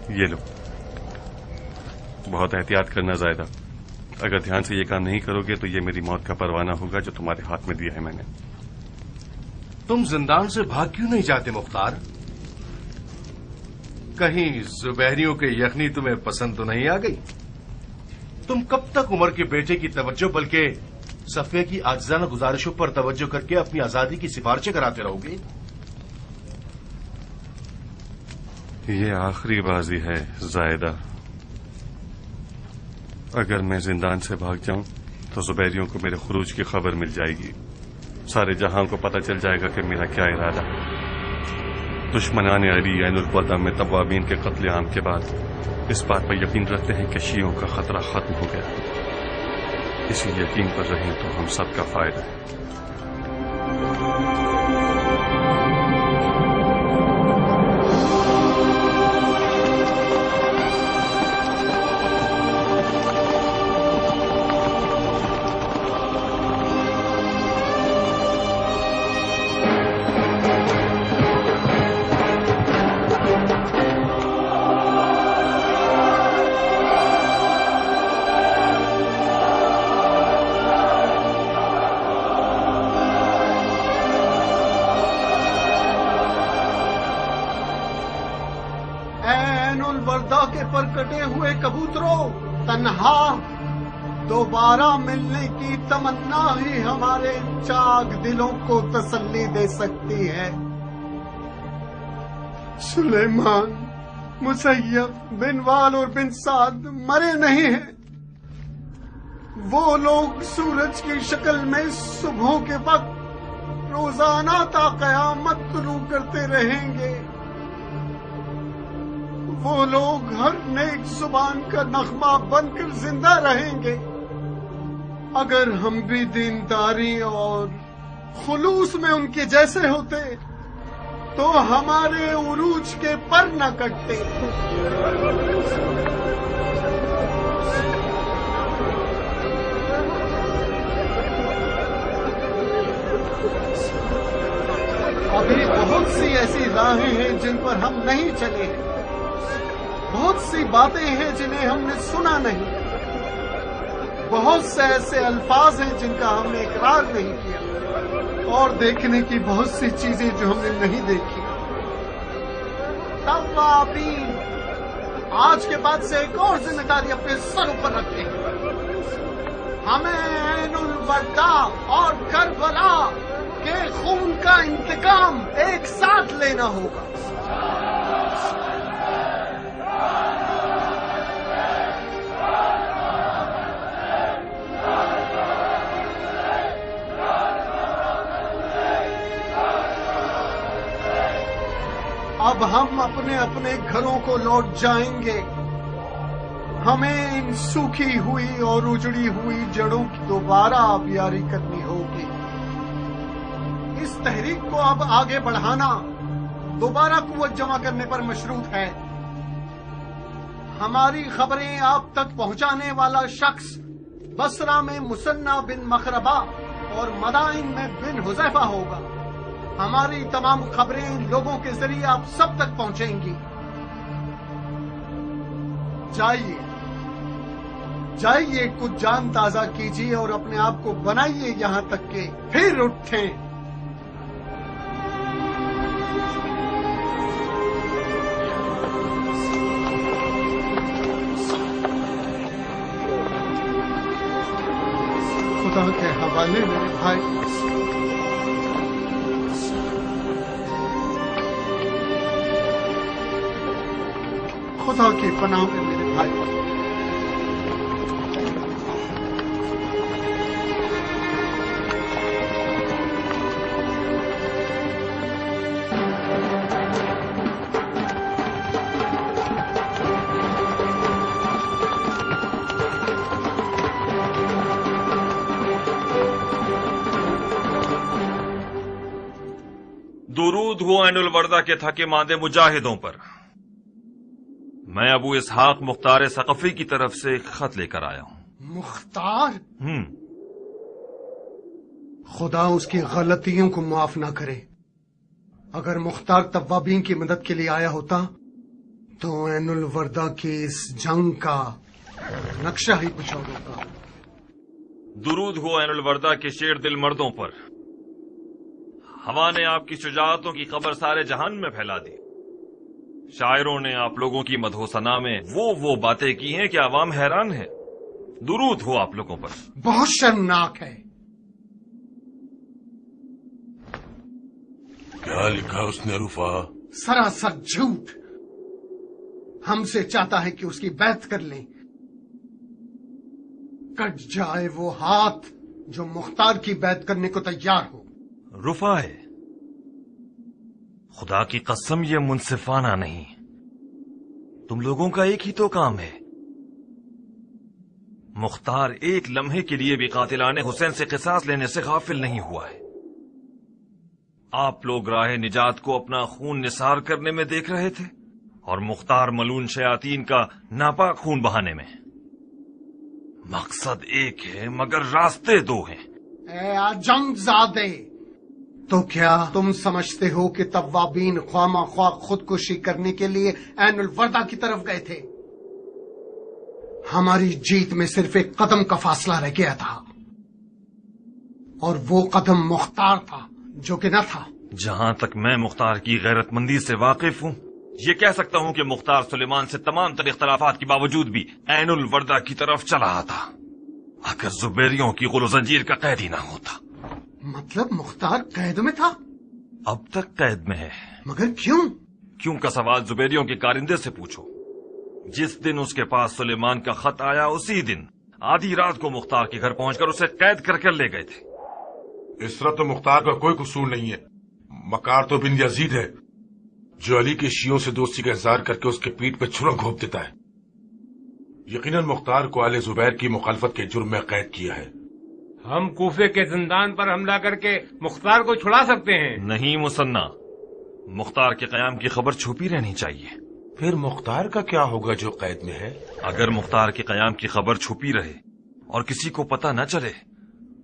یہ لو، بہت احتیاط کرنا زائدہ، اگر دھیان سے یہ کام نہیں کرو گے تو یہ میری موت کا پروانہ ہوگا جو تمہارے ہاتھ میں دیا ہے میں نے۔ تم زندان سے بھاگ کیوں نہیں جاتے مختار؟ کہیں زبیریوں کے یخنی تمہیں پسند تو نہیں آ گئی؟ تم کب تک عمر کے بیٹے کی توجہ بلکہ صفیہ کی عاجزانہ گزارشوں پر توجہ کر کے اپنی آزادی کی سفارشیں کراتے رہو گے؟ یہ آخری بازی ہے زائدہ، اگر میں زندان سے بھاگ جاؤں تو زبیریوں کو میرے خروج کی خبر مل جائے گی، سارے جہاں کو پتہ چل جائے گا کہ میرا کیا ارادہ ہے۔ دشمنان علی عین الوداع میں توابین کے قتل عام کے بعد اس بات پر یقین رکھتے ہیں کہ شیعوں کا خطرہ ختم ہو گیا، اسی یقین پر رہیں تو ہم سب کا فائدہ ہے۔ پر کٹے ہوئے کبوتروں، تنہا دوبارہ ملنے کی تمنا ہی ہمارے چاک دلوں کو تسلی دے سکتی ہے۔ سلیمان، مسیب، بن وال اور بن سعد مرے نہیں ہیں، وہ لوگ سورج کی شکل میں صبحوں کے وقت روزانہ تا قیامت طلوع کرتے رہیں گے، وہ لوگ ہر نیک زبان کا نغمہ بن کر زندہ رہیں گے۔ اگر ہم بھی دینداری اور خلوص میں ان کے جیسے ہوتے تو ہمارے عروج کے پر نہ کٹتے۔ ابھی بہت سی ایسی راہیں ہیں جن پر ہم نہیں چلے ہیں، بہت سی باتیں ہیں جنہیں ہم نے سنا نہیں، بہت سے ایسے الفاظ ہیں جن کا ہم نے اقرار نہیں کیا، اور دیکھنے کی بہت سی چیزیں جو ہم نے نہیں دیکھی۔ توابین آج کے بعد سے ایک اور ذمہ داری اپنے سر پر رکھتے ہیں، ہمیں عین الوداع اور کربلا کے خون کا انتقام ایک ساتھ لینا ہوگا۔ اب ہم اپنے اپنے گھروں کو لوٹ جائیں گے، ہمیں ان سوکھی ہوئی اور اجڑی ہوئی جڑوں کی دوبارہ آبیاری کرنی ہوگی۔ اس تحریک کو اب آگے بڑھانا دوبارہ قوت جمع کرنے پر مشروط ہے۔ ہماری خبریں آپ تک پہنچانے والا شخص بصرہ میں مثنی بن مخربہ اور مدائن میں بن حذیفہ ہوگا۔ ہماری تمام خبریں لوگوں کے ذریعے آپ سب تک پہنچیں گی۔ جائیے جائیے، کچھ جان تازہ کیجیے اور اپنے آپ کو بنائیے یہاں تک کہ پھر اٹھیں۔ خدا کے حوالے میرے بھائی، خدا کی پناہ میں میرے بھائی۔ درود ہو عین الوداع کے تھکے ماندے مجاہدوں پر۔ میں ابو اسحاق مختار ثقفی کی طرف سے ایک خط لے کر آیا ہوں۔ مختار؟ خدا اس کی غلطیوں کو معاف نہ کرے۔ اگر مختار توابین کی مدد کے لیے آیا ہوتا تو عین الوردہ کی اس جنگ کا نقشہ ہی کچھ اور ہوگا. درود ہو عین الوردہ کے شیر دل مردوں پر. ہوا نے آپ کی شجاعتوں کی خبر سارے جہان میں پھیلا دی. شاعروں نے آپ لوگوں کی مدح و ثنا میں وہ باتیں کی ہیں کہ عوام حیران ہے. درود ہو آپ لوگوں پر. بہت شرمناک ہے. کیا لکھا اس نے رفا؟ سراسر جھوٹ. ہم سے چاہتا ہے کہ اس کی بیعت کر لیں. کٹ جائے وہ ہاتھ جو مختار کی بیعت کرنے کو تیار ہو. رفا ہے، خدا کی قسم یہ منصفانہ نہیں. تم لوگوں کا ایک ہی تو کام ہے. مختار ایک لمحے کے لیے بھی قاتلان حسین سے قصاص لینے سے غافل نہیں ہوا ہے. آپ لوگ راہ نجات کو اپنا خون نثار کرنے میں دیکھ رہے تھے اور مختار ملون شیاطین کا ناپاک خون بہانے میں. مقصد ایک ہے مگر راستے دو ہیں. اے جنگ زادے، تو کیا تم سمجھتے ہو کہ توابین خواہ مخواہ خودکشی کرنے کے لیے عین الوردہ کی طرف گئے تھے؟ ہماری جیت میں صرف ایک قدم کا فاصلہ رہ گیا تھا، اور وہ قدم مختار تھا جو کہ نہ تھا. جہاں تک میں مختار کی غیرت مندی سے واقف ہوں، یہ کہہ سکتا ہوں کہ مختار سلیمان سے تمام تر اختلافات کے باوجود بھی عین الوردہ کی طرف چلا تھا. اگر زبیریوں کی غل و زنجیر کا قید ہی نہ ہوتا. مطلب مختار قید میں تھا؟ اب تک قید میں ہے. مگر کیوں؟ کیوں کا سوال زبیریوں کے کارندے سے پوچھو. جس دن اس کے پاس سلیمان کا خط آیا اسی دن آدھی رات کو مختار کے گھر پہنچ کر اسے قید کر لے گئے تھے. اس طرح تو مختار کا کوئی قصور نہیں ہے. مکار تو بن یزید ہے جو علی کے شیعوں سے دوستی کا اظہار کر کے اس کے پیٹ پہ چھرا گھونپ دیتا ہے. یقیناً مختار کو آل زبیر کی مخالفت کے جرم میں قید کیا ہے. ہم کوفے کے زندان پر حملہ کر کے مختار کو چھڑا سکتے ہیں. نہیں مصنع، مختار کے قیام کی خبر چھپی رہنی چاہیے. پھر مختار کا کیا ہوگا جو قید میں ہے؟ اگر مختار کے قیام کی خبر چھپی رہے اور کسی کو پتہ نہ چلے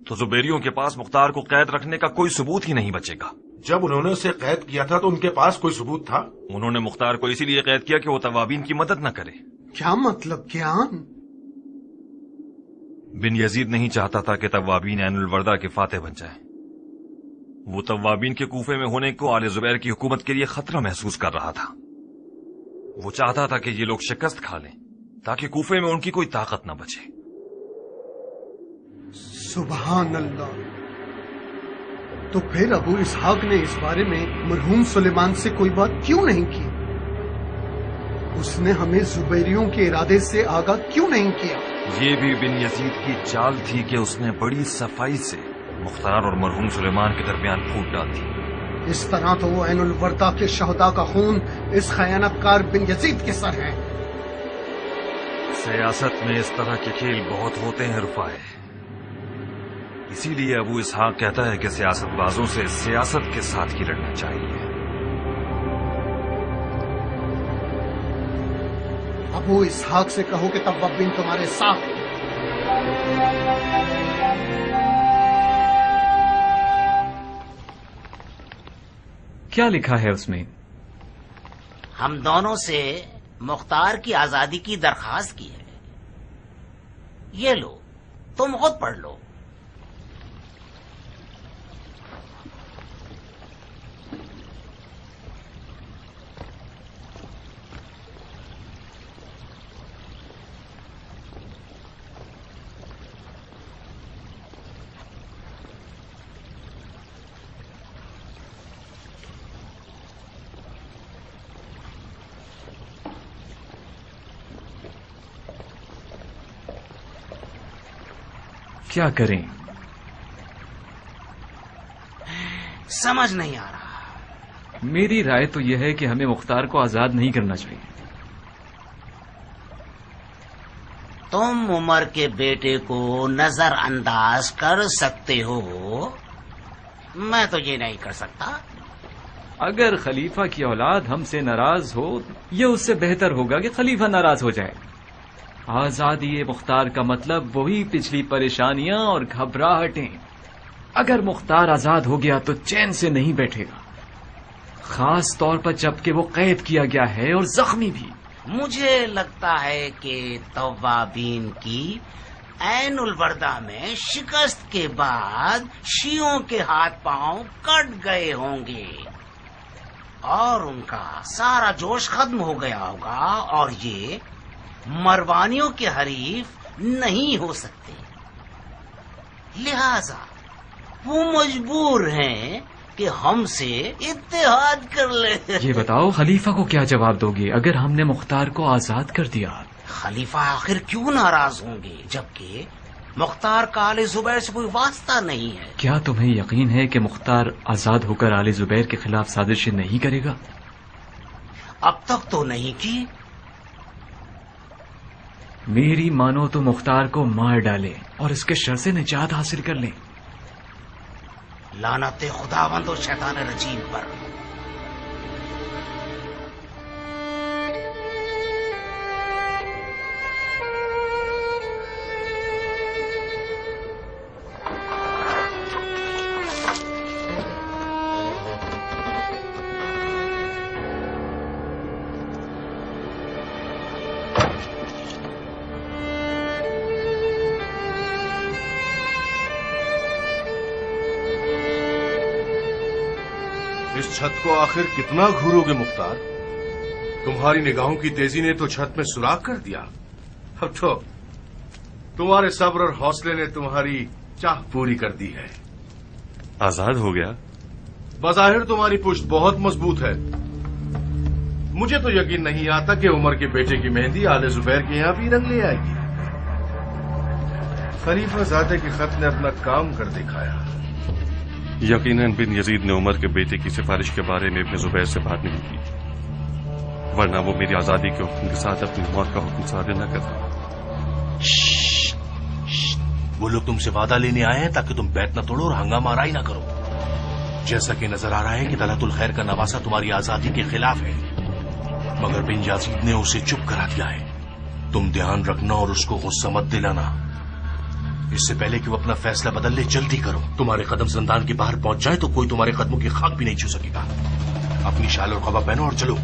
تو زبیریوں کے پاس مختار کو قید رکھنے کا کوئی ثبوت ہی نہیں بچے گا. جب انہوں نے اسے قید کیا تھا تو ان کے پاس کوئی ثبوت تھا؟ انہوں نے مختار کو اسی لیے قید کیا کہ وہ توابین کی مدد نہ کرے. کیا مطلب کیان؟ بن یزید نہیں چاہتا تھا کہ توابین عین الوردہ کے فاتح بن جائیں. وہ توابین کے کوفے میں ہونے کو آل زبیر کی حکومت کے لیے خطرہ محسوس کر رہا تھا. وہ چاہتا تھا کہ یہ لوگ شکست کھا لیں تاکہ کوفے میں ان کی کوئی طاقت نہ بچے. سبحان اللہ. تو پھر ابو اسحاق نے اس بارے میں مرحوم سلیمان سے کوئی بات کیوں نہیں کی؟ اس نے ہمیں زبیریوں کے ارادے سے آگاہ کیوں نہیں کیا؟ یہ بھی بن یزید کی چال تھی کہ اس نے بڑی صفائی سے مختار اور مرحوم سلیمان کے درمیان پھوٹ ڈال دی. اس طرح تو وہ عین الوردہ کے شہداء کا خون اس خیانت کار بن یزید کے سر ہے. سیاست میں اس طرح کے کھیل بہت ہوتے ہیں رفائے. اسی لیے ابو اسحاق کہتا ہے کہ سیاست بازوں سے سیاست کے ساتھ ہی لڑنا چاہیے. ابو اسحاق سے کہو کہ توابین تمہارے ساتھ ہے. کیا لکھا ہے اس میں؟ ہم دونوں سے مختار کی آزادی کی درخواست کی ہے. یہ لو، تم خود پڑھ لو. کیا کریں؟ سمجھ نہیں آ رہا. میری رائے تو یہ ہے کہ ہمیں مختار کو آزاد نہیں کرنا چاہیے. تم عمر کے بیٹے کو نظر انداز کر سکتے ہو، میں تو یہ نہیں کر سکتا. اگر خلیفہ کی اولاد ہم سے ناراض ہو، یہ اس سے بہتر ہوگا کہ خلیفہ ناراض ہو جائے. آزادی مختار کا مطلب وہی پچھلی پریشانیاں اور گھبراہٹیں. اگر مختار آزاد ہو گیا تو چین سے نہیں بیٹھے گا، خاص طور پر جب کہ وہ قید کیا گیا ہے اور زخمی بھی. مجھے لگتا ہے کہ توابین کی عین الوردہ میں شکست کے بعد شیعوں کے ہاتھ پاؤں کٹ گئے ہوں گے اور ان کا سارا جوش ختم ہو گیا ہوگا اور یہ مروانیوں کے حریف نہیں ہو سکتے، لہذا وہ مجبور ہیں کہ ہم سے اتحاد کر لیں۔ یہ بتاؤ خلیفہ کو کیا جواب دو گے اگر ہم نے مختار کو آزاد کر دیا؟ خلیفہ آخر کیوں ناراض ہوں گے جبکہ مختار کا آل زبیر سے کوئی واسطہ نہیں ہے؟ کیا تمہیں یقین ہے کہ مختار آزاد ہو کر آل زبیر کے خلاف سازشیں نہیں کرے گا؟ اب تک تو نہیں کی۔ میری مانو تو مختار کو مار ڈالے اور اس کے شر سے نجات حاصل کر لیں۔ لعنت خداوند و شیطان رجیم پر۔ اس چھت کو آخر کتنا گھورو گے مختار؟ تمہاری نگاہوں کی تیزی نے تو چھت میں سوراخ کر دیا، اب تو تمہارے صبر اور حوصلے نے تمہاری چاہ پوری کر دی ہے۔ آزاد ہو گیا؟ بظاہر تمہاری پشت بہت مضبوط ہے، مجھے تو یقین نہیں آتا کہ عمر کے بیٹے کی مہندی آل زبیر کے یہاں بھی رنگ لے آئے گی۔ خلیفہ زادے کے خط نے اپنا کام کر دکھایا۔ یقیناً بن یزید نے عمر کے بیٹے کی سفارش کے بارے میں ابن زبیر سے بات نہیں کی، ورنہ وہ میری آزادی کے حکم کے ساتھ اپنی موت کا حکم صادر نہ کرتا۔ وہ لوگ تم سے وعدہ لینے آئے ہیں تاکہ تم بیت نہ توڑو اور ہنگامہ آرائی نہ کرو۔ جیسا کہ نظر آ رہا ہے کہ طلعت الخیر کا نواسہ تمہاری آزادی کے خلاف ہے، مگر بن یزید نے اسے چپ کرا دیا ہے۔ تم دھیان رکھنا اور اس کو غصہ مت دلانا، اس سے پہلے کہ وہ اپنا فیصلہ بدل لے جلدی کرو۔ تمہارے قدم زندان کے باہر پہنچ جائے تو کوئی تمہارے قدموں کی خاک بھی نہیں چھو سکے گا۔ اپنی شال اور قبا پہنو اور چلو۔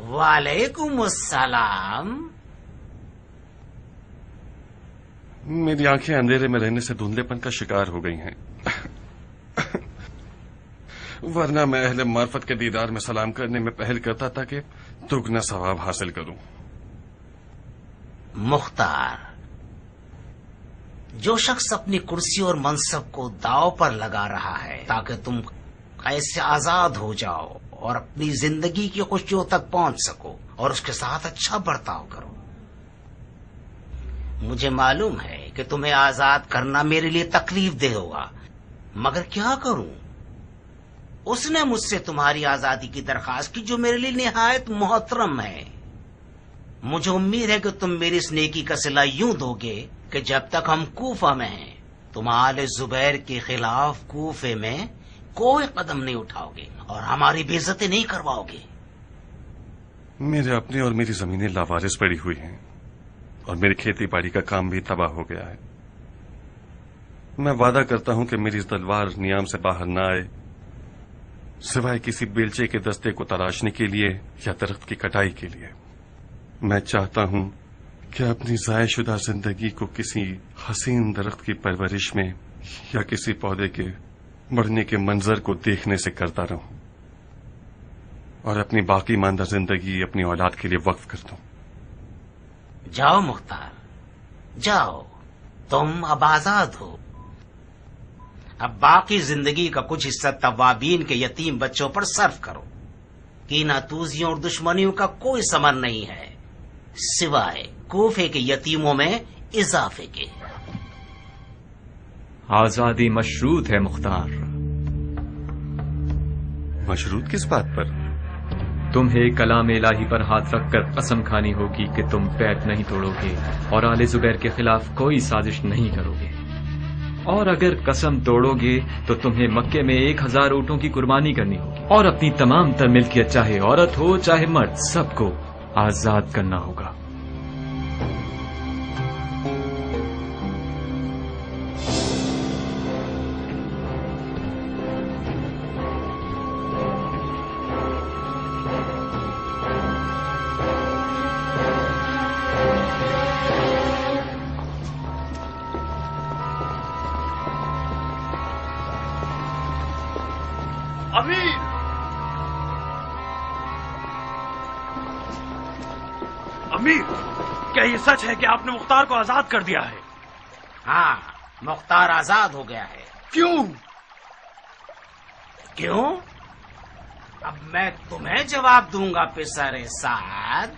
وعلیکم السلام۔ میری آنکھیں اندھیرے میں رہنے سے دھندلے پن کا شکار ہو گئی ہیں، ورنہ میں اہل معرفت کے دیدار میں سلام کرنے میں پہل کرتا تھا کہ دگنا ثواب حاصل کروں۔ مختار، جو شخص اپنی کرسی اور منصب کو داؤ پر لگا رہا ہے تاکہ تم ایسے آزاد ہو جاؤ اور اپنی زندگی کی خوشیوں تک پہنچ سکو اور اس کے ساتھ اچھا برتاؤ کرو، مجھے معلوم ہے کہ تمہیں آزاد کرنا میرے لیے تکلیف دہ ہوگا، مگر کیا کروں؟ اس نے مجھ سے تمہاری آزادی کی درخواست کی جو میرے لیے نہایت محترم ہے۔ مجھے امید ہے کہ تم میری اس نیکی کا صلہ یوں دو گے کہ جب تک ہم کوفہ میں ہیں تم آل زبیر کے خلاف کوفے میں کوئی قدم نہیں اٹھاؤ گے اور ہماری بے عزتی نہیں کرواؤ گے۔ میرے اپنے اور میری زمینیں لاوارث پڑی ہوئی ہیں اور میری کھیتی باڑی کا کام بھی تباہ ہو گیا ہے۔ میں وعدہ کرتا ہوں کہ میری اس تلوار نیام سے باہر نہ آئے سوائے کسی بیلچے کے دستے کو تراشنے کے لیے یا درخت کی کٹائی کے لیے۔ میں چاہتا ہوں کہ اپنی ضائع شدہ زندگی کو کسی حسین درخت کی پرورش میں یا کسی پودے کے بڑھنے کے منظر کو دیکھنے سے کرتا رہوں اور اپنی باقی ماندہ زندگی اپنی اولاد کے لیے وقف کر دوں۔ جاؤ مختار، جاؤ، تم اب آزاد ہو۔ اب باقی زندگی کا کچھ حصہ توابین کے یتیم بچوں پر صرف کرو۔ کینہ توزیوں اور دشمنیوں کا کوئی ثمر نہیں ہے سوائے کوفے کے یتیموں میں اضافے کے۔ آزادی مشروط ہے مختار۔ مشروط کس بات پر؟ تمہیں کلام الہی پر ہاتھ رکھ کر قسم کھانی ہوگی کہ تم بیعت نہیں توڑو گے اور آل زبیر کے خلاف کوئی سازش نہیں کرو گے۔ اور اگر قسم توڑو گے تو تمہیں مکے میں 1000 اونٹوں کی قربانی کرنی ہوگی اور اپنی تمام تر ملکیت چاہے عورت ہو چاہے مرد سب کو آزاد کرنا ہوگا۔ امیر، کیا یہ سچ ہے کہ آپ نے مختار کو آزاد کر دیا ہے؟ ہاں، مختار آزاد ہو گیا ہے۔ کیوں؟ کیوں؟ اب میں تمہیں جواب دوں گا پسر سعد۔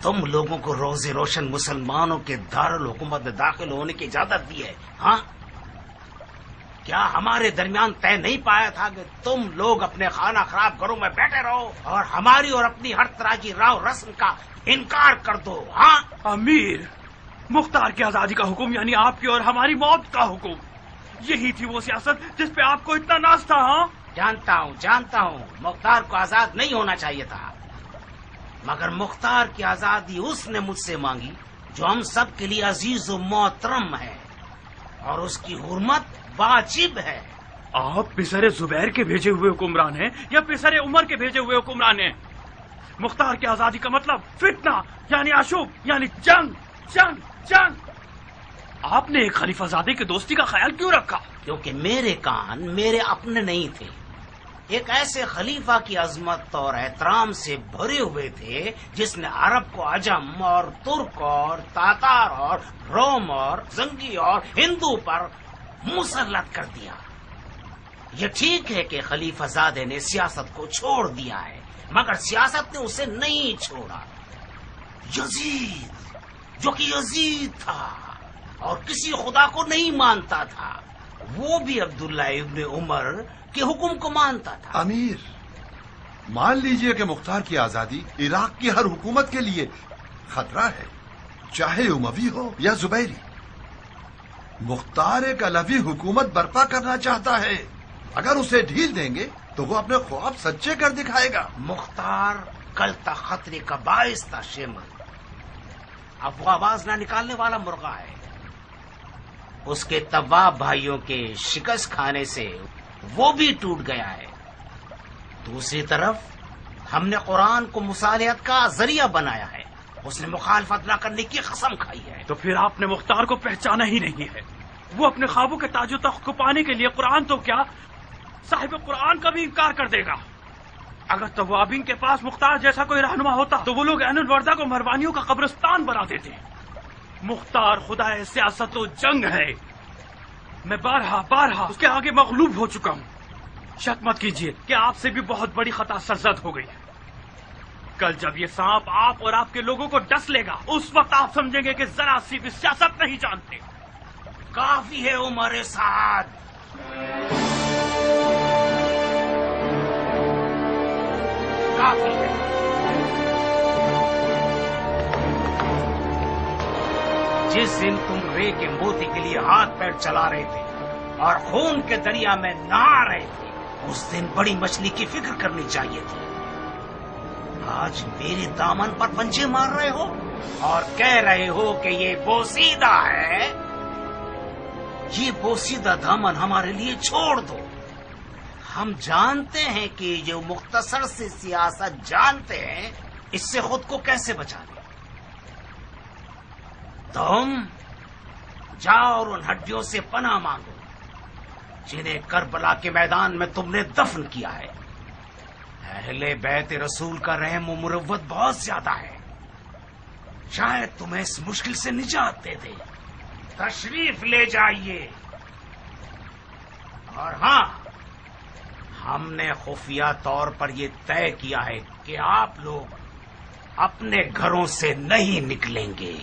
تم لوگوں کو روز روشن مسلمانوں کے دارالحکومت میں داخل ہونے کی اجازت دی ہے، ہاں؟ کیا ہمارے درمیان طے نہیں پایا تھا کہ تم لوگ اپنے خانہ خراب گھروں میں بیٹھے رہو اور ہماری اور اپنی ہر طرح کی راو رسم کا انکار کر دو، ہاں؟ امیر، مختار کی آزادی کا حکم یعنی آپ کی اور ہماری موت کا حکم، یہی تھی وہ سیاست جس پہ آپ کو اتنا ناز تھا، ہاں؟ جانتا ہوں مختار کو آزاد نہیں ہونا چاہیے تھا، مگر مختار کی آزادی اس نے مجھ سے مانگی جو ہم سب کے لیے عزیز و محترم ہے، اور اس کی حرمت واجب ہے۔ آپ پسر زبیر کے بھیجے ہوئے حکمران ہیں یا پسر عمر کے بھیجے ہوئے حکمران ہیں؟ مختار کی آزادی کا مطلب فتنہ یعنی اشوب یعنی جنگ جنگ جنگ۔ آپ نے ایک خلیفہ زادے کی دوستی کا خیال کیوں رکھا؟ کیونکہ میرے کان میرے اپنے نہیں تھے، ایک ایسے خلیفہ کی عظمت اور احترام سے بھرے ہوئے تھے جس نے عرب کو عجم اور ترک اور تاتار اور روم اور زنگی اور ہندو پر مسلط کر دیا۔ یہ ٹھیک ہے کہ خلیفہ زادے نے سیاست کو چھوڑ دیا ہے، مگر سیاست نے اسے نہیں چھوڑا۔ یزید جو کہ یزید تھا اور کسی خدا کو نہیں مانتا تھا، وہ بھی عبداللہ ابن عمر کے حکم کو مانتا تھا۔ امیر، مان لیجئے کہ مختار کی آزادی عراق کی ہر حکومت کے لیے خطرہ ہے، چاہے اموی ہو یا زبیری۔ مختار ایک علوی حکومت برپا کرنا چاہتا ہے، اگر اسے ڈھیل دیں گے تو وہ اپنے خواب سچے کر دکھائے گا۔ مختار کل تک خطرے کا باعث تھا شیمل، اب وہ آواز نہ نکالنے والا مرغا ہے۔ اس کے طواب بھائیوں کے شکست کھانے سے وہ بھی ٹوٹ گیا ہے۔ دوسری طرف ہم نے قرآن کو مصالحت کا ذریعہ بنایا ہے، اس نے مخالفت نہ کرنے کی قسم کھائی ہے۔ تو پھر آپ نے مختار کو پہچانا ہی نہیں ہے۔ وہ اپنے خوابوں کے تاج و تخت کو پانے کے لیے قرآن تو کیا صاحب قرآن کا بھی انکار کر دے گا۔ اگر توابین کے پاس مختار جیسا کوئی رہنما ہوتا تو وہ لوگ عین الوردہ کو مہربانیوں کا قبرستان بنا دیتے۔ مختار خدا سیاست و جنگ ہے، میں بارہا اس کے آگے مغلوب ہو چکا ہوں۔ شک مت کیجیے کہ آپ سے بھی بہت بڑی خطا سرزد ہو گئی ہے۔ کل جب یہ سانپ آپ اور آپ کے لوگوں کو ڈس لے گا، اس وقت آپ سمجھیں گے کہ ذرا سی بھی سیاست نہیں جانتے۔ کافی ہے عمر سعد، کافی ہے۔ جس دن تم رے کے موتی کے لیے ہاتھ پیر چلا رہے تھے اور خون کے دریا میں نہا رہے تھے، اس دن بڑی مچھلی کی فکر کرنی چاہیے تھی۔ آج میرے دامن پر پنجے مار رہے ہو اور کہہ رہے ہو کہ یہ بوسیدہ ہے۔ یہ بوسیدہ دامن ہمارے لیے چھوڑ دو۔ ہم جانتے ہیں کہ جو مختصر سے سیاست جانتے ہیں، اس سے خود کو کیسے بچا لیں۔ تم جاؤ اور ان ہڈیوں سے پناہ مانگو جنہیں کربلا کے میدان میں تم نے دفن کیا ہے۔ اہل بیت رسول کا رحم و مروت بہت زیادہ ہے، شاید تمہیں اس مشکل سے نجات دے دے۔ تشریف لے جائیے۔ اور ہاں، ہم نے خفیہ طور پر یہ طے کیا ہے کہ آپ لوگ اپنے گھروں سے نہیں نکلیں گے۔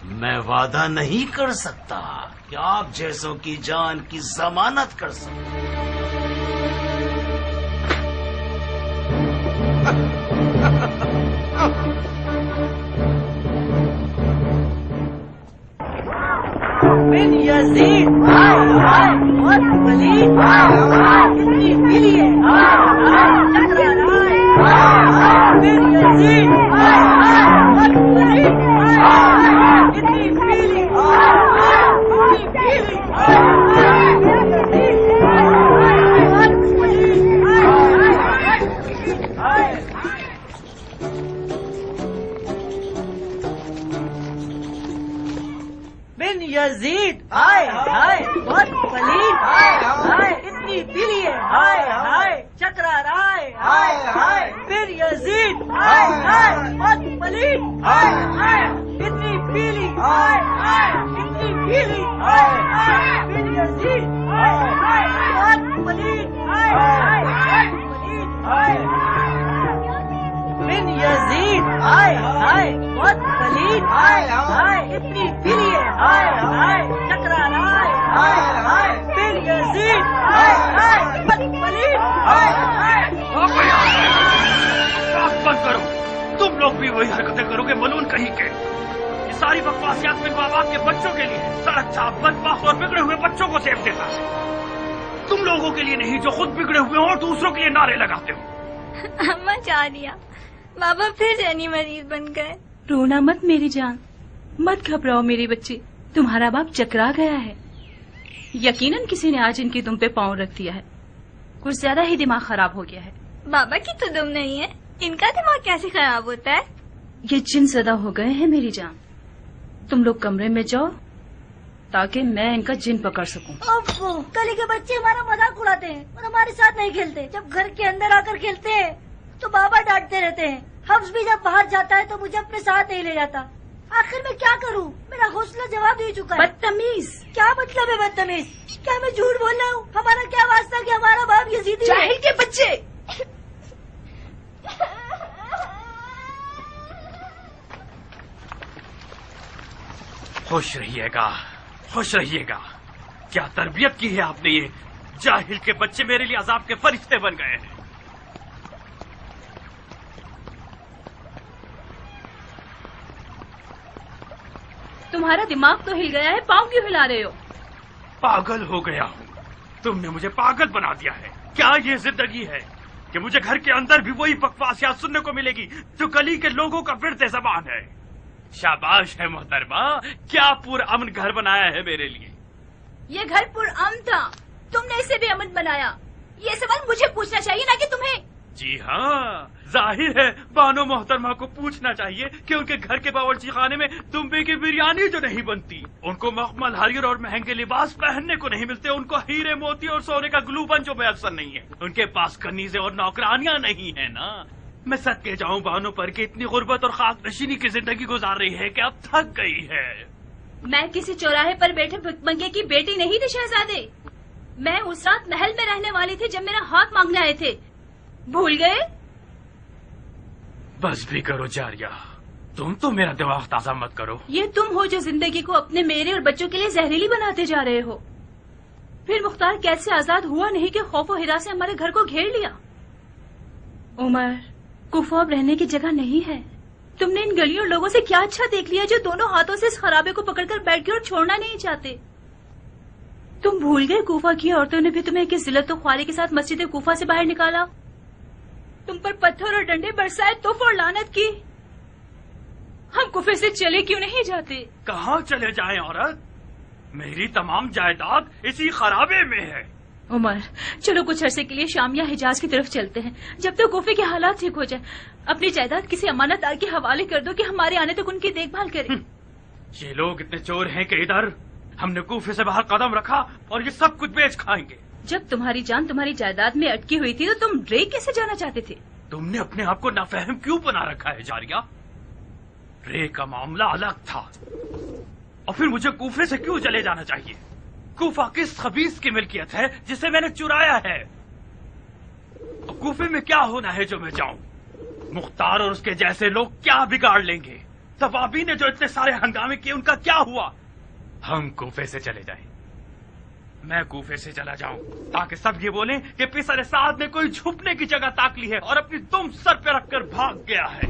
میں وعدہ نہیں کر سکتا کہ آپ جیسوں کی جان کی ضمانت کر سکوں۔ بن یزید بہت پلید کتنی پیلی ہے بن یزید بہت پلید کتنی پیلی بن یزید بہت پلید اتنی پیلی ہے چکرا رائے بن یزید بہت پلید اتنی پیلی اتنی پیلی بن یزید بہت پلید بن یزید بہت پلید اتنی پیلی ہے چکرا رائے بن یزید بہت پلید بند کرو، تم لوگ بھی وہی حرکتیں کرو گے ملون کہیں کے. یہ ساری بکواسیات میں ماں باپ کے بچوں کے لیے سڑک چھاپ بدبخت اور بگڑے ہوئے بچوں کو سیف دیتا ہے. تم لوگوں کے لیے نہیں جو خود بگڑے ہوئے ہوں اور دوسروں کے لیے نعرے لگاتے ہو. اماں جانیا بابا پھر ذہنی مریض بن گئے. رونا مت میری جان، مت گھبراؤ میری بچی، تمہارا باپ چکرا گیا ہے. یقیناً کسی نے آج ان کی دم پہ پاؤں رکھ دیا ہے، کچھ زیادہ ہی دماغ خراب ہو گیا ہے. بابا کی تو دم نہیں ہے، ان کا دماغ کیسے خراب ہوتا ہے؟ یہ جن زدہ ہو گئے ہیں میری جان. تم لوگ کمرے میں جاؤ تاکہ میں ان کا جن پکڑ سکوں. ابو کلی کے بچے ہمارا مذاق اڑاتے ہیں اور ہمارے ساتھ نہیں کھیلتے. جب گھر کے اندر آ کر کھیلتے ہیں تو بابا ڈانٹتے رہتے ہیں. حفظ بھی جب باہر جاتا ہے تو مجھے اپنے ساتھ نہیں لے جاتا. آخر میں کیا کروں؟ میرا حوصلہ جواب دے چکا ہے. بدتمیز! کیا مطلب ہے بدتمیز؟ کیا میں جھوٹ بول رہا ہوں؟ ہمارا کیا واسطہ کہ ہمارا باپ یزیدی ہے؟ جاہل کے بچے! خوش رہیے گا، خوش رہیے گا. کیا تربیت کی ہے آپ نے؟ یہ جاہل کے بچے میرے لیے عذاب کے فرشتے بن گئے ہیں. تمہارا دماغ تو ہل گیا ہے، پاؤں کیوں ہلا رہے ہو؟ پاگل ہو گیا ہوں. تم نے مجھے پاگل بنا دیا ہے. کیا یہ زندگی ہے کہ مجھے گھر کے اندر بھی وہی بکواسیات سننے کو ملے گی جو گلی کے لوگوں کا ورد زبان ہے؟ شاباش ہے محترمہ، کیا پرامن گھر بنایا ہے میرے لیے. یہ گھر پرامن تھا، تم نے اسے بھی امن بنایا. یہ سوال مجھے پوچھنا چاہیے نہ کہ تمہیں. جی ہاں، ظاہر ہے بانو محترمہ کو پوچھنا چاہیے کہ ان کے گھر کے باورچی خانے میں دمبے کی بریانی جو نہیں بنتی، ان کو مخمل حریر اور مہنگے لباس پہننے کو نہیں ملتے، ان کو ہیرے موتی اور سونے کا گلو بن جو میسر نہیں ہے، ان کے پاس کنیزیں اور نوکرانیاں نہیں ہیں نا. میں صدقے جاؤں بانو پر کہ اتنی غربت اور خاک نشینی کی زندگی گزار رہی ہے کہ اب تھک گئی ہے. میں کسی چوراہے پر بیٹھے بھکمنگے کی بیٹی نہیں تھی شہزادے. میں اس رات محل میں رہنے والی تھی جب میرا ہاتھ مانگنے آئے تھے. بھول گئے؟ بس بھی کرو جاریہ، تم تو میرا دماغ تازہ مت کرو. یہ تم ہو جو زندگی کو اپنے میرے اور بچوں کے لیے زہریلی بناتے جا رہے ہو. پھر مختار کیسے آزاد ہوا نہیں کہ خوف و ہراس سے ہمارے گھر کو گھیر لیا. عمر، کوفہ اب رہنے کی جگہ نہیں ہے. تم نے ان گلیوں لوگوں سے کیا اچھا دیکھ لیا جو دونوں ہاتھوں سے اس خرابے کو پکڑ کر بیٹھ گئے اور چھوڑنا نہیں چاہتے. تم بھول گئے کوفہ کی عورتوں نے بھی تمہیں کس ذلت و خواری کے ساتھ مسجد کوفہ سے باہر نکالا، تم پر پتھر اور ڈنڈے برسائے، توف اور لعنت کی. ہم کوفے سے چلے کیوں نہیں جاتے؟ کہاں چلے جائیں عورت؟ میری تمام جائیداد اسی خرابے میں ہے. عمر چلو کچھ عرصے کے لیے شام یا حجاز کی طرف چلتے ہیں جب تک کوفے کے حالات ٹھیک ہو جائے. اپنی جائیداد کسی امانت دار کے حوالے کر دو کہ ہمارے آنے تک ان کی دیکھ بھال کرے. یہ لوگ اتنے چور ہیں کہ ادھر ہم نے کوفے سے باہر قدم رکھا اور یہ سب کچھ بیچ کھائیں گے. جب تمہاری جان تمہاری جائیداد میں اٹکی ہوئی تھی تو تم رے کیسے جانا چاہتے تھے؟ تم نے اپنے آپ کو نافہم کیوں بنا رکھا ہے جاریہ؟ رے کا معاملہ الگ تھا اور پھر مجھے کوفے سے کیوں چلے جانا چاہیے؟ کوفہ کس خبیث کی ملکیت ہے جسے میں نے چرایا ہے؟ اور کوفے میں کیا ہونا ہے جو میں جاؤں؟ مختار اور اس کے جیسے لوگ کیا بگاڑ لیں گے؟ طوابی نے جو اتنے سارے ہنگامے کیے ان کا کیا ہوا؟ ہم کوفے سے چلے جائیں. میں کوفے سے چلا جاؤں تاکہ سب یہ بولیں کہ پسر سعد نے کوئی چھپنے کی جگہ تاک لی ہے اور اپنی دم سر پہ رکھ کر بھاگ گیا ہے.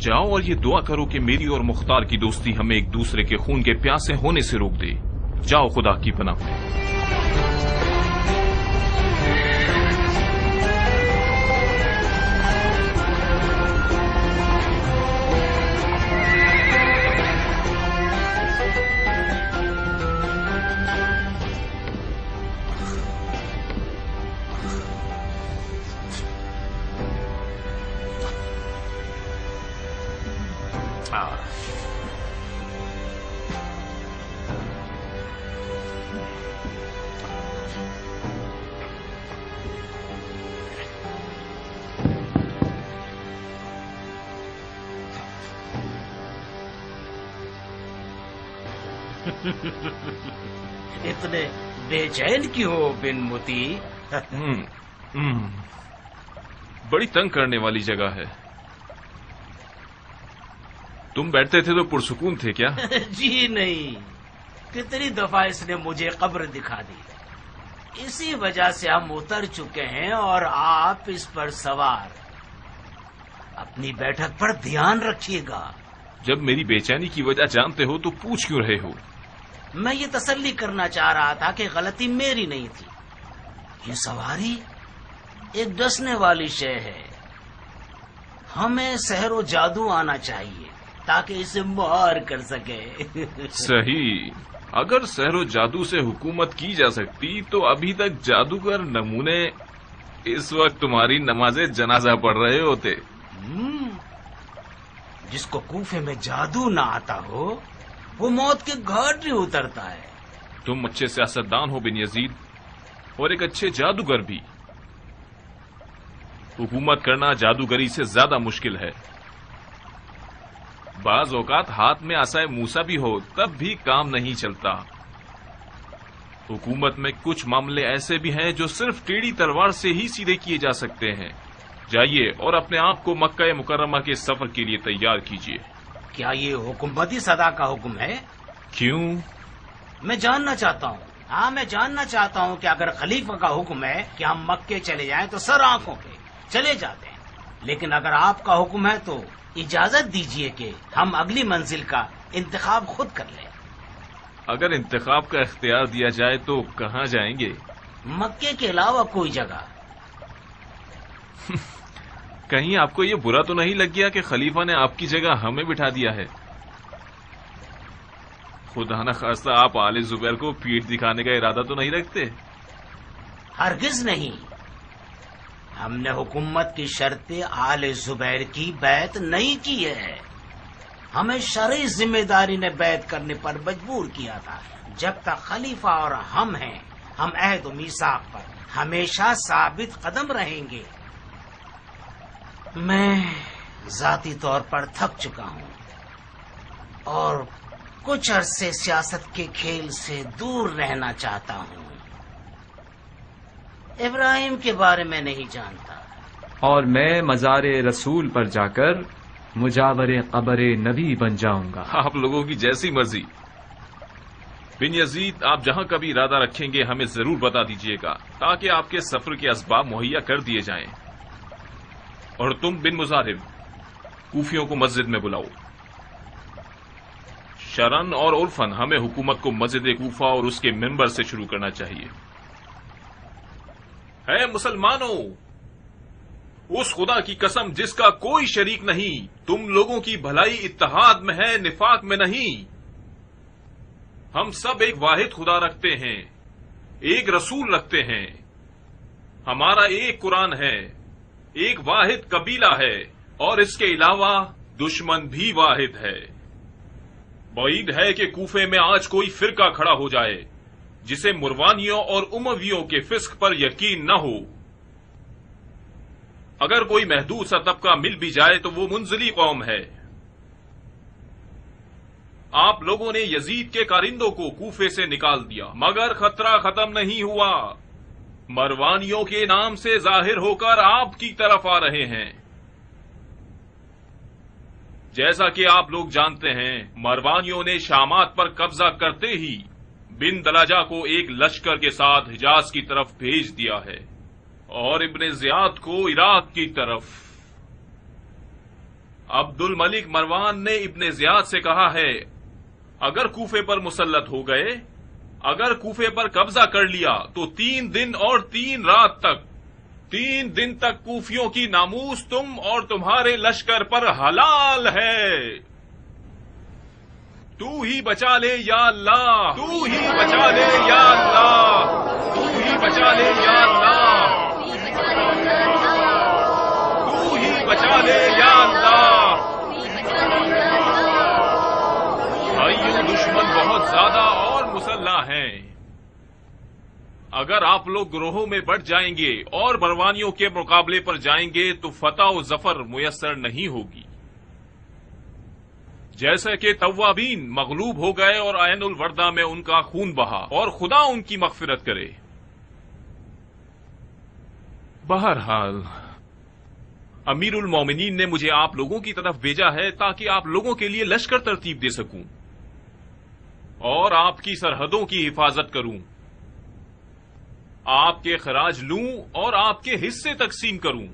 جاؤ اور یہ دعا کرو کہ میری اور مختار کی دوستی ہمیں ایک دوسرے کے خون کے پیاسے ہونے سے روک دے. جاؤ خدا کی پناہ. اتنے بے چین کیوں ہو بن متی؟ بڑی تنگ کرنے والی جگہ ہے. تم بیٹھتے تھے تو پرسکون تھے کیا؟ جی نہیں، کتنی دفعہ اس نے مجھے قبر دکھا دی. اسی وجہ سے ہم اتر چکے ہیں اور آپ اس پر سوار. اپنی بیٹھک پر دھیان رکھیے گا. جب میری بے چینی کی وجہ جانتے ہو تو پوچھ کیوں رہے ہو؟ میں یہ تسلی کرنا چاہ رہا تھا کہ غلطی میری نہیں تھی. یہ سواری ایک ڈسنے والی شے ہے. ہمیں سحر و جادو آنا چاہیے تاکہ اسے مہار کر سکے. صحیح. اگر سحر و جادو سے حکومت کی جا سکتی تو ابھی تک جادوگر نمونے اس وقت تمہاری نماز جنازہ پڑھ رہے ہوتے. جس کو کوفے میں جادو نہ آتا ہو وہ موت کے گھاٹ نہیں اترتا ہے. تم اچھے سیاستدان ہو بن یزید اور ایک اچھے جادوگر بھی. حکومت کرنا جادوگری سے زیادہ مشکل ہے. بعض اوقات ہاتھ میں عصائے موسیٰ بھی ہو تب بھی کام نہیں چلتا. حکومت میں کچھ معاملے ایسے بھی ہیں جو صرف ٹیڑھی تلوار سے ہی سیدھے کیے جا سکتے ہیں. جائیے اور اپنے آپ کو مکہ مکرمہ کے سفر کے لیے تیار کیجیے. کیا یہ حکومتی صدا کا حکم ہے؟ کیوں؟ میں جاننا چاہتا ہوں. ہاں میں جاننا چاہتا ہوں کہ اگر خلیفہ کا حکم ہے کہ ہم مکے چلے جائیں تو سر آنکھوں کے چلے جاتے ہیں. لیکن اگر آپ کا حکم ہے تو اجازت دیجیے کہ ہم اگلی منزل کا انتخاب خود کر لیں. اگر انتخاب کا اختیار دیا جائے تو کہاں جائیں گے؟ مکے کے علاوہ کوئی جگہ. کہیں آپ کو یہ برا تو نہیں لگ گیا کہ خلیفہ نے آپ کی جگہ ہمیں بٹھا دیا ہے؟ خدا نہ خواستہ آپ آل زبیر کو پیٹھ دکھانے کا ارادہ تو نہیں رکھتے؟ ہرگز نہیں. ہم نے حکومت کی شرط آل زبیر کی بیعت نہیں کی ہے. ہمیں شرعی ذمہ داری نے بیعت کرنے پر مجبور کیا تھا. جب تک خلیفہ اور ہم ہیں ہم عہد و میثاق پر ہمیشہ ثابت قدم رہیں گے. میں ذاتی طور پر تھک چکا ہوں اور کچھ عرصے سیاست کے کھیل سے دور رہنا چاہتا ہوں. ابراہیم کے بارے میں نہیں جانتا. اور میں مزار رسول پر جا کر مجاور قبر نبی بن جاؤں گا. آپ لوگوں کی جیسی مرضی. بن یزید آپ جہاں کبھی ارادہ رکھیں گے ہمیں ضرور بتا دیجیے گا تاکہ آپ کے سفر کے اسباب مہیا کر دیے جائیں. اور تم بن مزاحم کوفیوں کو مسجد میں بلاؤ. شرن اور عرفن ہمیں حکومت کو مسجد کوفہ اور اس کے ممبر سے شروع کرنا چاہیے. اے مسلمانوں، اس خدا کی قسم جس کا کوئی شریک نہیں، تم لوگوں کی بھلائی اتحاد میں ہے، نفاق میں نہیں. ہم سب ایک واحد خدا رکھتے ہیں، ایک رسول رکھتے ہیں. ہمارا ایک قرآن ہے، ایک واحد قبیلہ ہے اور اس کے علاوہ دشمن بھی واحد ہے. بعید ہے کہ کوفے میں آج کوئی فرقہ کھڑا ہو جائے جسے مروانیوں اور امویوں کے فسق پر یقین نہ ہو. اگر کوئی محدود سا طبقہ مل بھی جائے تو وہ منزلی قوم ہے. آپ لوگوں نے یزید کے کارندوں کو کوفے سے نکال دیا مگر خطرہ ختم نہیں ہوا. مروانیوں کے نام سے ظاہر ہو کر آپ کی طرف آ رہے ہیں. جیسا کہ آپ لوگ جانتے ہیں مروانیوں نے شامات پر قبضہ کرتے ہی بن دلاجہ کو ایک لشکر کے ساتھ حجاز کی طرف بھیج دیا ہے اور ابن زیاد کو عراق کی طرف. عبد الملک مروان نے ابن زیاد سے کہا ہے اگر کوفے پر مسلط ہو گئے، اگر کوفے پر قبضہ کر لیا تو 3 دن اور 3 رات تک 3 دن تک کوفیوں کی ناموس تم اور تمہارے لشکر پر حلال ہے۔ تو ہی بچا لے یا اللہ، تو ہی بچا لے یا اللہ، تو ہی بچا لے یا اللہ، تو ہی بچا لے یا اللہ۔ بھائیو، دشمن بہت زیادہ اور مسلح ہیں۔ اگر آپ لوگ گروہوں میں بٹ جائیں گے اور مروانیوں کے مقابلے پر جائیں گے تو فتح و ظفر میسر نہیں ہوگی۔ جیسا کہ توابین مغلوب ہو گئے اور عین الوردہ میں ان کا خون بہا، اور خدا ان کی مغفرت کرے۔ بہرحال امیر المومنین نے مجھے آپ لوگوں کی طرف بھیجا ہے تاکہ آپ لوگوں کے لیے لشکر ترتیب دے سکوں اور آپ کی سرحدوں کی حفاظت کروں، آپ کے خراج لوں اور آپ کے حصے تقسیم کروں،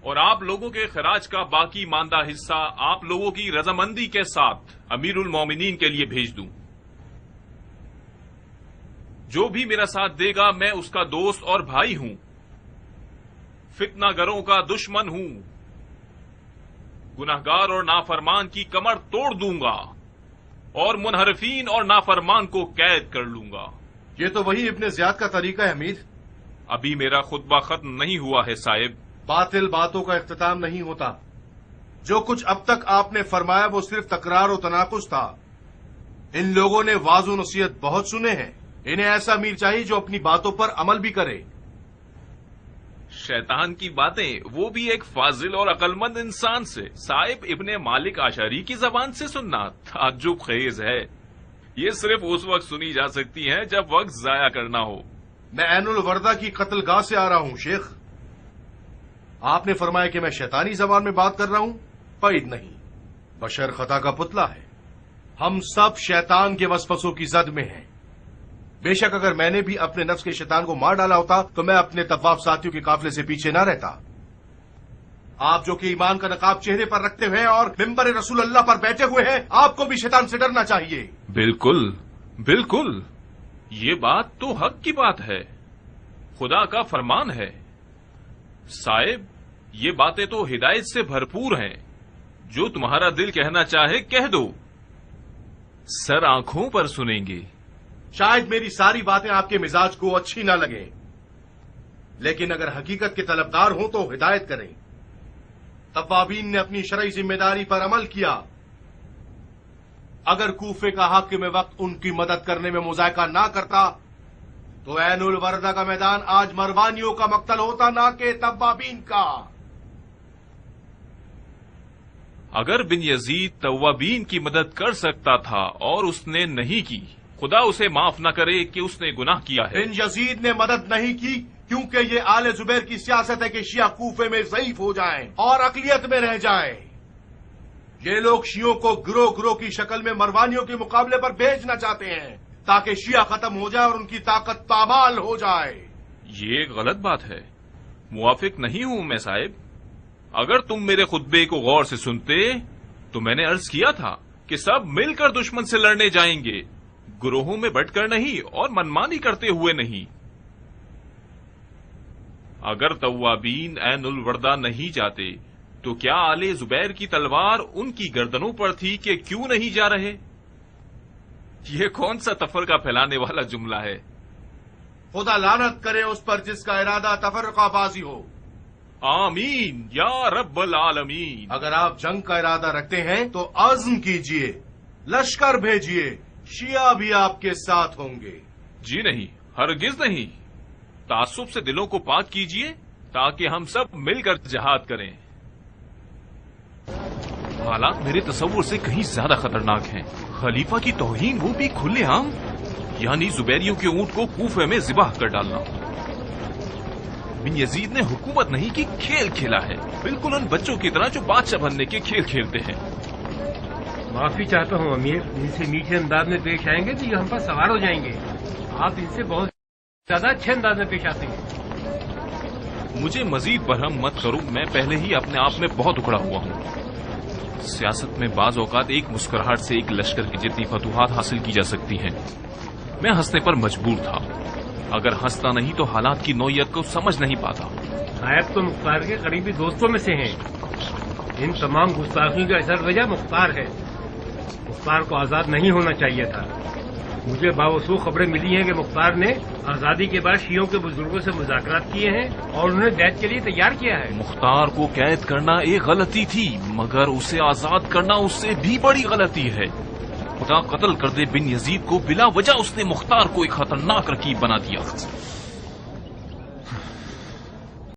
اور آپ لوگوں کے خراج کا باقی ماندہ حصہ آپ لوگوں کی رضامندی کے ساتھ امیر المومنین کے لیے بھیج دوں۔ جو بھی میرا ساتھ دے گا میں اس کا دوست اور بھائی ہوں، فتنہ گروں کا دشمن ہوں، گناہگار اور نافرمان کی کمر توڑ دوں گا اور منحرفین اور نافرمان کو قید کر لوں گا۔ یہ تو وہی ابن زیاد کا طریقہ ہے امیر۔ ابھی میرا خطبہ ختم نہیں ہوا ہے صاحب۔ باطل باتوں کا اختتام نہیں ہوتا۔ جو کچھ اب تک آپ نے فرمایا وہ صرف تکرار و تناقض تھا۔ ان لوگوں نے واعظ و نصیحت بہت سنے ہیں، انہیں ایسا امیر چاہیے جو اپنی باتوں پر عمل بھی کرے۔ شیطان کی باتیں، وہ بھی ایک فاضل اور عقلمند انسان سے۔ صاحب ابن مالک اشعری کی زبان سے سننا تعجب خیز ہے۔ یہ صرف اس وقت سنی جا سکتی ہے جب وقت ضائع کرنا ہو۔ میں عین الوردہ کی قتل گاہ سے آ رہا ہوں شیخ۔ آپ نے فرمایا کہ میں شیطانی زبان میں بات کر رہا ہوں؟ بعید نہیں، بشر خطا کا پتلا ہے۔ ہم سب شیطان کے وسوسوں کی زد میں ہیں۔ بے شک اگر میں نے بھی اپنے نفس کے شیطان کو مار ڈالا ہوتا تو میں اپنے طواف ساتھیوں کے قافلے سے پیچھے نہ رہتا۔ آپ جو کہ ایمان کا نقاب چہرے پر رکھتے ہوئے اور ممبر رسول اللہ پر بیٹھے ہوئے ہیں، آپ کو بھی شیطان سے ڈرنا چاہیے۔ بالکل بالکل، یہ بات تو حق کی بات ہے، خدا کا فرمان ہے۔ صاحب یہ باتیں تو ہدایت سے بھرپور ہیں، جو تمہارا دل کہنا چاہے کہہ دو، سر آنکھوں پر سنیں گے۔ شاید میری ساری باتیں آپ کے مزاج کو اچھی نہ لگیں، لیکن اگر حقیقت کے طلبدار ہوں تو ہدایت کریں۔ توابین نے اپنی شرعی ذمہ داری پر عمل کیا۔ اگر کوفے کا حاکم وقت ان کی مدد کرنے میں مذائقہ نہ کرتا تو عین الوردہ کا میدان آج مروانیوں کا مقتل ہوتا، نہ کہ توابین کا۔ اگر بن یزید توابین کی مدد کر سکتا تھا اور اس نے نہیں کی، خدا اسے معاف نہ کرے کہ اس نے گناہ کیا ہے۔ بن یزید نے مدد نہیں کی کیونکہ یہ آل زبیر کی سیاست ہے کہ شیعہ کوفے میں ضعیف ہو جائیں اور اقلیت میں رہ جائیں۔ یہ لوگ شیعوں کو گروہ گروہ کی شکل میں مروانیوں کے مقابلے پر بھیجنا چاہتے ہیں تاکہ شیعہ ختم ہو جائے اور ان کی طاقت پامال ہو جائے۔ یہ ایک غلط بات ہے، موافق نہیں ہوں میں صاحب۔ اگر تم میرے خطبے کو غور سے سنتے تو میں نے عرض کیا تھا کہ سب مل کر دشمن سے لڑنے جائیں گے، گروہوں میں بٹ کر نہیں اور منمانی کرتے ہوئے نہیں۔ اگر توابین عین الوردہ نہیں جاتے تو کیا آل زبیر کی تلوار ان کی گردنوں پر تھی کہ کیوں نہیں جا رہے؟ یہ کون سا تفرقہ پھیلانے والا جملہ ہے؟ خدا لعنت کرے اس پر جس کا ارادہ تفرقہ بازی ہو۔ آمین یا رب العالمین۔ اگر آپ جنگ کا ارادہ رکھتے ہیں تو عزم کیجئے، لشکر بھیجئے، شیعہ بھی آپ کے ساتھ ہوں گے۔ جی نہیں، ہرگز نہیں۔ تعصب سے دلوں کو پاک کیجئے تاکہ ہم سب مل کر جہاد کریں۔ حالات میرے تصور سے کہیں زیادہ خطرناک ہیں۔ خلیفہ کی توہین، وہ بھی کھلے عام، یعنی زبیریوں کے اونٹ کو کوفے میں ذبح کر ڈالنا۔ بن یزید نے حکومت نہیں کی، کھیل کھیلا ہے، بالکل ان بچوں کی طرح جو بادشاہ بننے کے کھیل کھیلتے ہیں۔ معافی چاہتا ہوں امیر، ان سے میٹھے انداز میں پیش آئیں گے تو یہ ہم پر سوار ہو جائیں گے۔ آپ ان سے بہت زیادہ اچھے انداز میں پیش آتے ہیں۔ مجھے مزید برہم مت کرو، میں پہلے ہی اپنے آپ میں بہت اکھڑا ہوا ہوں۔ سیاست میں بعض اوقات ایک مسکراہٹ سے ایک لشکر کی جتنی فتوحات حاصل کی جا سکتی ہیں۔ میں ہنسنے پر مجبور تھا، اگر ہنستا نہیں تو حالات کی نوعیت کو سمجھ نہیں پاتا۔ صاحب تو مختار کے قریبی دوستوں میں سے ہیں، ان تمام گستاخیوں کا اثر وجہ مختار ہے۔ مختار کو آزاد نہیں ہونا چاہیے تھا۔ مجھے باوسوخ خبریں ملی ہیں کہ مختار نے آزادی کے بعد شیعوں کے بزرگوں سے مذاکرات کیے ہیں اور انہیں قید کے لیے تیار کیا ہے۔ مختار کو قید کرنا ایک غلطی تھی، مگر اسے آزاد کرنا اس سے بھی بڑی غلطی ہے۔ خدا قتل کر دے بن یزید کو، بلا وجہ اس نے مختار کو ایک خطرناک رقیب بنا دیا۔